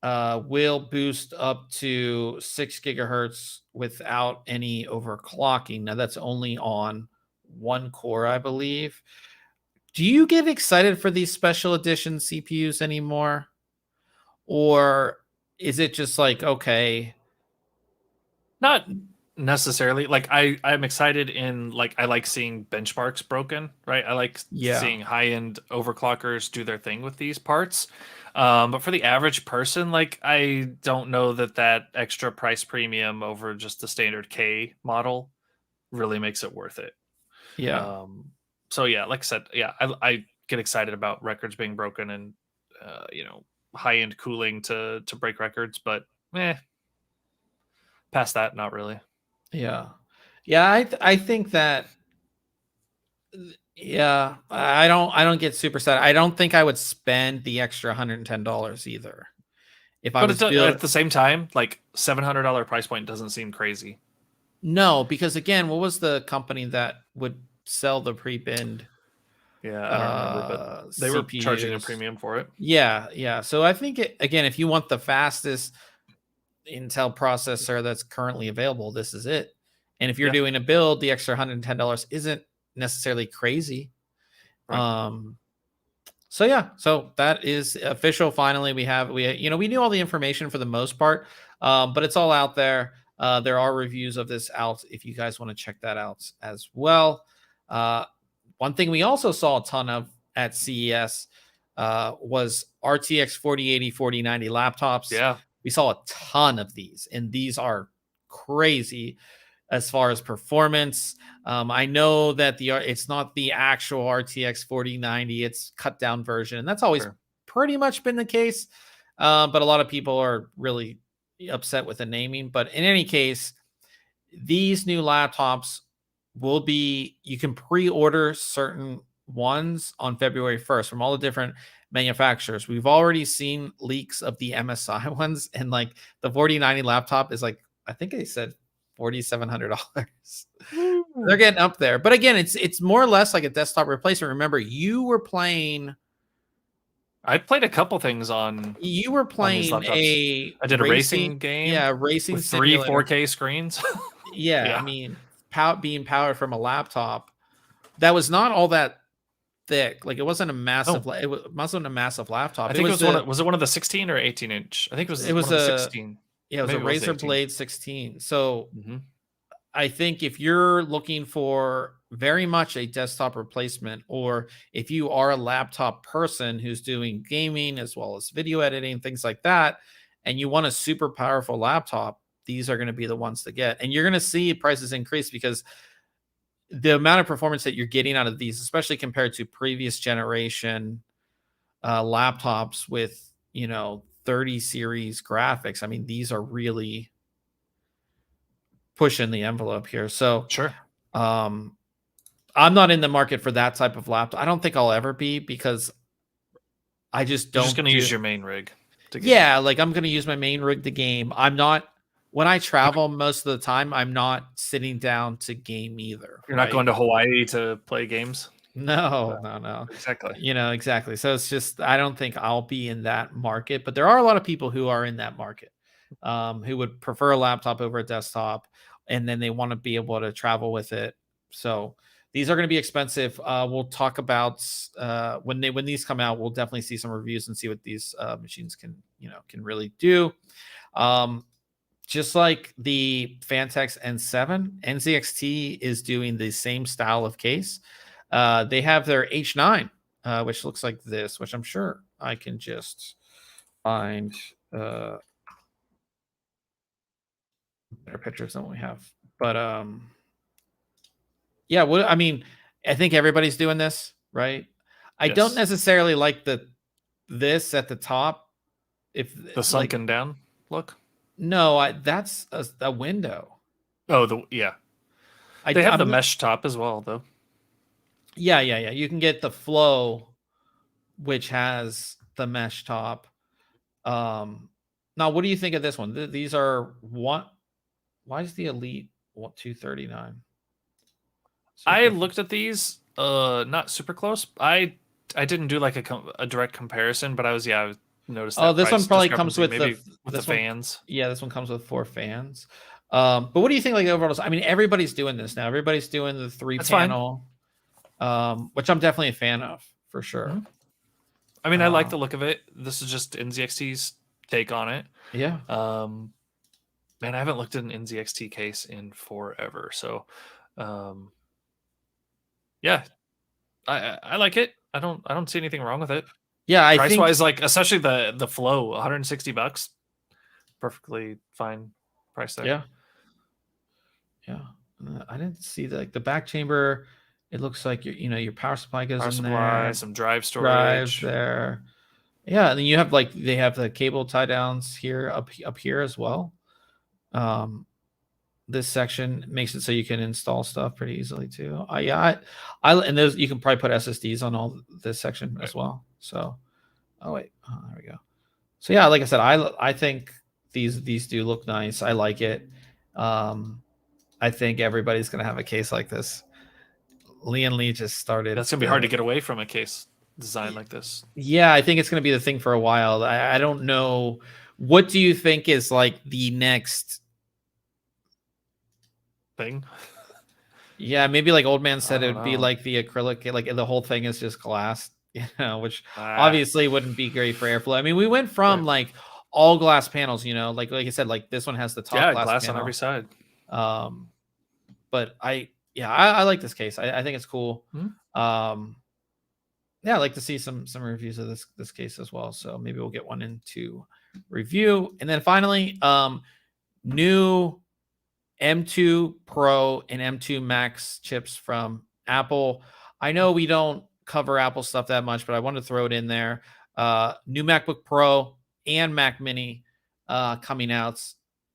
will boost up to 6 gigahertz without any overclocking. Now that's only on one core, I believe. Do you get excited for these special edition CPUs anymore? Or is it just like, okay, Not necessarily. Like I'm excited in like I like seeing benchmarks broken, right? I like seeing high-end overclockers do their thing with these parts. But for the average person, like I don't know that extra price premium over just the standard K model really makes it worth it. Yeah. So yeah, like I said, yeah, I get excited about records being broken and high-end cooling to break records, but past that, not really. Yeah. Yeah, I think that yeah, I don't get super sad. I don't think I would spend the extra $110 either. If I But was at the same time, like $700 price point doesn't seem crazy. No, because again, what was the company that would sell the pre-binned Yeah, I don't remember, but they were charging a premium for it. Yeah. So I think again, if you want the fastest Intel processor that's currently available, this is it. And if you're doing a build, the extra $110 isn't necessarily crazy. Right. So yeah, so that is official. Finally, we knew all the information for the most part, but it's all out there. There are reviews of this out if you guys want to check that out as well. One thing we also saw a ton of at CES was RTX 4080, 4090 laptops. Yeah. We saw a ton of these, and these are crazy as far as performance. I know that it's not the actual RTX 4090, it's cut down version, and that's always pretty much been the case. But a lot of people are really upset with the naming. But in any case, these new laptops you can pre-order certain ones on February 1st from all the different manufacturers. We've already seen leaks of the MSI ones, and like the 4090 laptop is like, I think they said $4,700. They're getting up there. But again, it's more or less like a desktop replacement. Remember, you were playing. I played a couple things on. You were playing I did a racing game. Yeah, racing with 3 4K screens. Yeah, I mean, being powered from a laptop that was not all that thick. Like it wasn't a massive. It wasn't a massive laptop. I think was it one of the 16 or 18 inch? I think it was a 16. Yeah, it was a Razer Blade 16. So I think if you're looking for very much a desktop replacement, or if you are a laptop person who's doing gaming as well as video editing, things like that, and you want a super powerful laptop, these are going to be the ones to get. And you're going to see prices increase because the amount of performance that you're getting out of these, especially compared to previous generation laptops with, 30 series graphics. I mean, these are really pushing the envelope here. So sure. I'm not in the market for that type of laptop. I don't think I'll ever be, because I just don't. You're just going to use your main rig to game. Yeah, like I'm going to use my main rig to game. I'm not, when I travel most of the time, I'm not sitting down to game either. You're not going to Hawaii to play games? No. Exactly. Exactly. So it's just, I don't think I'll be in that market, but there are a lot of people who are in that market, who would prefer a laptop over a desktop, and then they want to be able to travel with it. So these are going to be expensive. We'll talk about when these come out. We'll definitely see some reviews and see what these machines can really do. Just like the Fantex N7, NZXT is doing the same style of case. They have their H9, which looks like this, which I'm sure I can just find better pictures than we have. But yeah, I mean, I think everybody's doing this, right? I don't necessarily like this at the top. If the sunken down look. No, that's a window. Oh, they have the mesh top as well, though. Yeah. You can get the Flow, which has the mesh top. Now, what do you think of this one? These are what? Why is the Elite 239? I looked at these, not super close. I didn't do like a direct comparison, but I noticed. Oh, this one probably comes with the fans. Yeah, this one comes with 4 fans. But what do you think? Like overall, I mean, everybody's doing this now. Everybody's doing the 3-panel, which I'm definitely a fan of for sure. Mm-hmm. I mean, I like the look of it. This is just NZXT's take on it. Yeah. Man, I haven't looked at an NZXT case in forever. So, yeah, I like it. I don't see anything wrong with it. Yeah, I Price think wise, like especially the Flow, $160, perfectly fine price there. yeah. I didn't see the back chamber. It looks like your power supply goes Power in supply, there, some drive drives storage there. Yeah, and then you have they have the cable tie downs here up here as well. This section makes it so you can install stuff pretty easily too. And those you can probably put SSDs on all this section as well. So, there we go. So yeah, like I said, I think these do look nice. I like it. I think everybody's gonna have a case like this. Lee just started. That's gonna be hard to get away from a case design like this. Yeah, I think it's gonna be the thing for a while. I don't know. What do you think is like the next thing? Yeah, maybe like Old Man said, it would be like the acrylic, like the whole thing is just glass, which obviously wouldn't be great for airflow. I mean, we went from like all glass panels, like I said, like this one has the top glass panel on every side. But I like this case. I think it's cool. Yeah, I'd like to see some reviews of this case as well. So maybe we'll get one into review. And then finally, new M2 Pro and M2 Max chips from Apple. I know we don't cover Apple stuff that much, but I wanted to throw it in there. New MacBook Pro and Mac Mini coming out,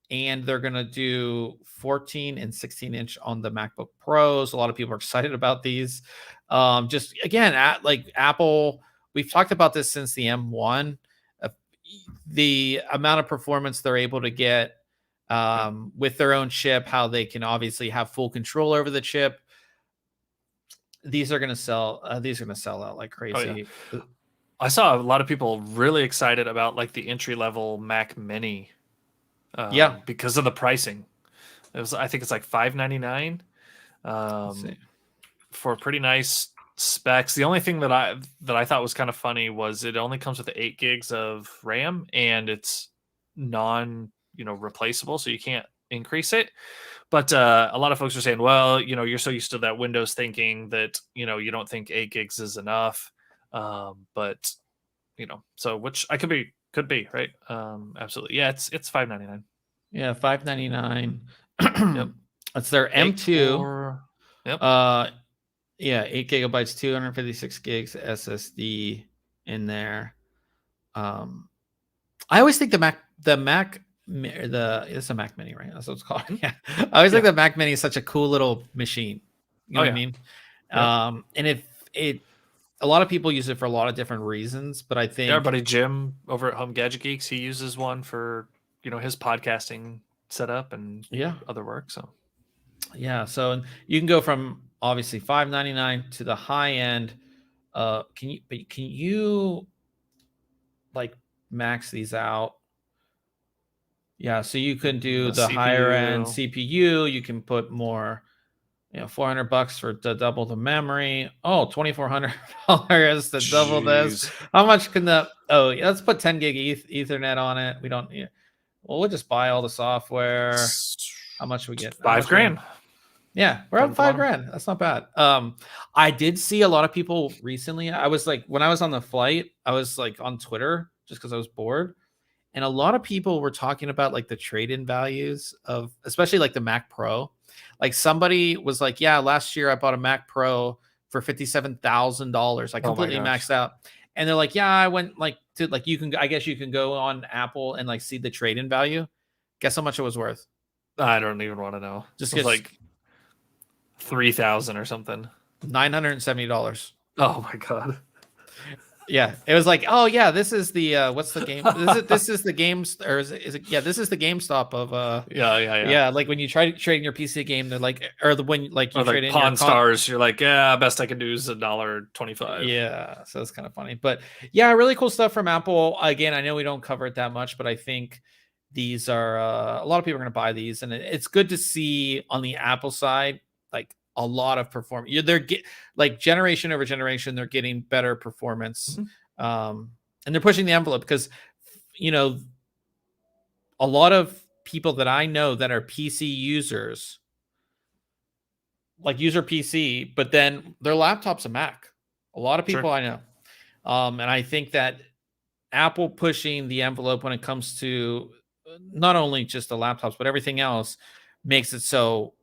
and they're going to do 14 and 16-inch on the MacBook Pros. A lot of people are excited about these. Just again, like Apple, we've talked about this since the M1. The amount of performance they're able to get with their own chip, how they can obviously have full control over the chip. These are going to sell. These are going to sell out like crazy. Oh, yeah. I saw a lot of people really excited about like the entry level Mac Mini. Because of the pricing. I think it's like $599 for pretty nice specs. The only thing that I thought was kind of funny was it only comes with 8 gigs of RAM and it's replaceable, so you can't increase it. But a lot of folks are saying, well, you're so used to that Windows thinking that you don't think 8 gigs is enough. But so which I could be right. Absolutely, yeah. It's $599. Yeah, $599. Yep. It's their M2. Yep. Yeah, 8 gigabytes, 256 gigs SSD in there. I always think it's a Mac Mini, right? That's what it's called. Yeah. I always think the Mac Mini is such a cool little machine. You know what I mean? Yeah. And a lot of people use it for a lot of different reasons, but I think our buddy Jim over at Home Gadget Geeks, he uses one for his podcasting setup and other work. So so you can go from obviously $599 to the high end. Can you like max these out? Yeah, so you can do the higher end CPU. You can put more, $400 for to double the memory. Oh, $2,400 to double this. How much can let's put 10 gig Ethernet on it. We don't. Well, we'll just buy all the software. How much we get? $5,000. Yeah, we're up $5,000. That's not bad. I did see a lot of people recently. I was like, when I was on the flight, I was like on Twitter just because I was bored. And a lot of people were talking about like the trade-in values of, especially like the Mac Pro. Like somebody was like, yeah, last year I bought a Mac Pro for $57,000. I completely maxed out. And they're like, yeah, I went like to like, I guess you can go on Apple and like see the trade-in value. Guess how much it was worth? I don't even want to know. Just like $3,000 or something. $970. Oh my God. Yeah, it was like, oh yeah, this is the what's the game? This is the games, or is it? Yeah, this is the GameStop of yeah. Like when you try trading your PC game, they're like, when you trade in Pawn Stars, you're like, yeah, best I can do is $1.25. Yeah, so it's kind of funny, but yeah, really cool stuff from Apple. Again, I know we don't cover it that much, but I think these are a lot of people are going to buy these, and it's good to see on the Apple side, like a lot of performance. They're like generation over generation, they're getting better performance. And they're pushing the envelope because a lot of people that I know that are PC users, like user PC, but then their laptop's a Mac. A lot of people I know. And I think that Apple pushing the envelope when it comes to not only just the laptops, but everything else makes it so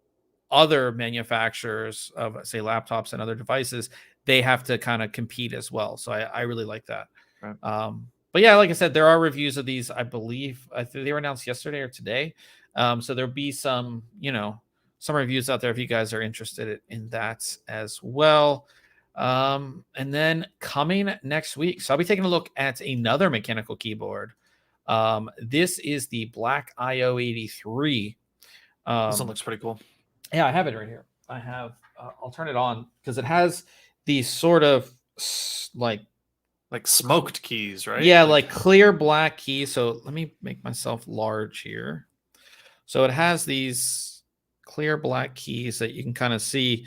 other manufacturers of, say, laptops and other devices, they have to kind of compete as well. So I really like that. Right. But yeah, like I said, there are reviews of these. I believe they were announced yesterday or today. So there'll be some, some reviews out there if you guys are interested in that as well. And then coming next week, so I'll be taking a look at another mechanical keyboard. This is the Black AiO 83. This one looks pretty cool. Yeah, I have it right here. I have. I'll turn it on because it has these sort of like smoked keys, right? Yeah, like clear black keys. So let me make myself large here. So it has these clear black keys that you can kind of see,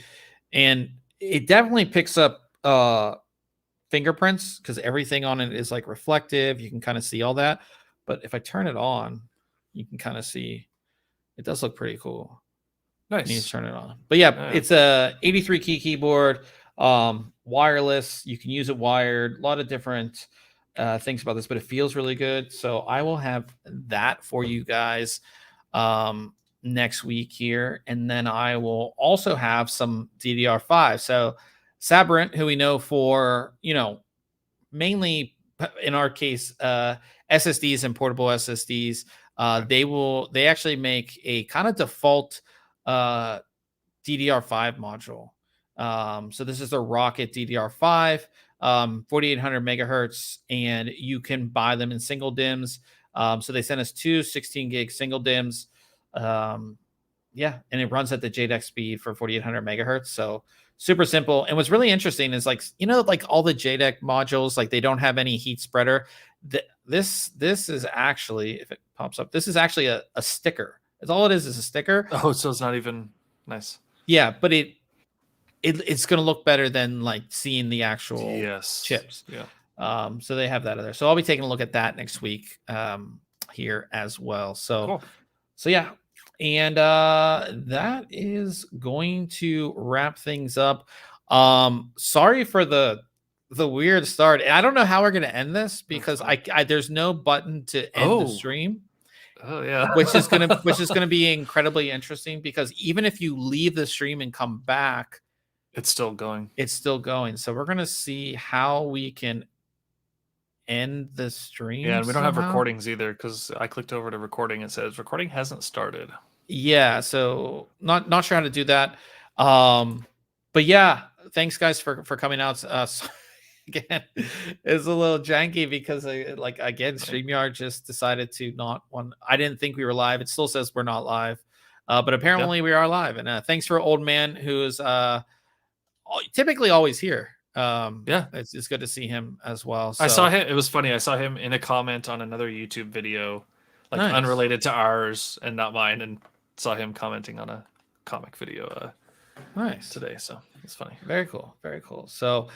and it definitely picks up fingerprints because everything on it is like reflective. You can kind of see all that. But if I turn it on, you can kind of see it does look pretty cool. Nice. You need to turn it on. But yeah, it's a 83 key keyboard, wireless. You can use it wired. A lot of different things about this, but it feels really good. So I will have that for you guys next week here. And then I will also have some DDR5. So Sabrent, who we know for, mainly in our case, SSDs and portable SSDs, they actually make a kind of default DDR5 module. So this is the Rocket DDR5, 4800 megahertz, and you can buy them in single DIMMs. So they sent us two 16 gig single DIMMs. Yeah, and it runs at the JEDEC speed for 4800 megahertz. So super simple. And what's really interesting is like all the JEDEC modules, like they don't have any heat spreader. This is actually, if it pops up, this is actually a sticker. It's all it is a sticker. Oh, so it's not even nice. Yeah, but it's going to look better than like seeing the actual chips. Yeah. So they have that in there. So I'll be taking a look at that next week here as well. So cool. So yeah. And that is going to wrap things up. Sorry for the weird start. I don't know how we're going to end this because I there's no button to end the stream. Oh yeah. which is gonna be incredibly interesting because even if you leave the stream and come back, it's still going. So we're gonna see how we can end the stream. Yeah, and we don't have recordings either because I clicked over to recording. It says recording hasn't started. Yeah, so not sure how to do that. But yeah, thanks guys for coming out. Again, it's a little janky because again, StreamYard just decided to not want. I didn't think we were live. It still says we're not live, but apparently we are live. And thanks for Old Man, who is typically always here. Yeah, it's good to see him as well. So. I saw him. It was funny. I saw him in a comment on another YouTube video, like unrelated to ours and not mine, and saw him commenting on a comic video. Today, so it's funny. Very cool. So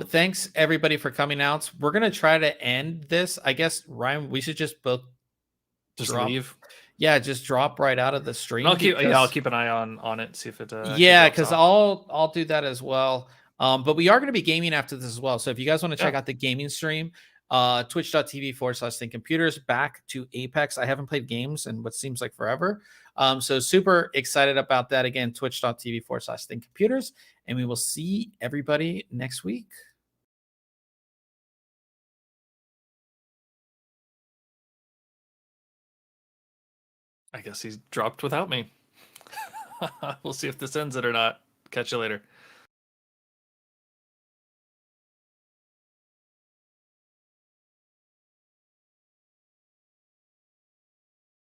thanks everybody for coming out. We're gonna try to end this. I guess Ryan, we should just both leave. Yeah, just drop right out of the stream. I'll keep an eye on it, see if it because I'll do that as well. But we are going to be gaming after this as well. So if you guys want to check out the gaming stream, twitch.tv/ThinkComputers, back to Apex. I haven't played games in what seems like forever. So super excited about that. Again, twitch.tv/ThinkComputers. And we will see everybody next week. I guess he's dropped without me. We'll see if this ends it or not. Catch you later.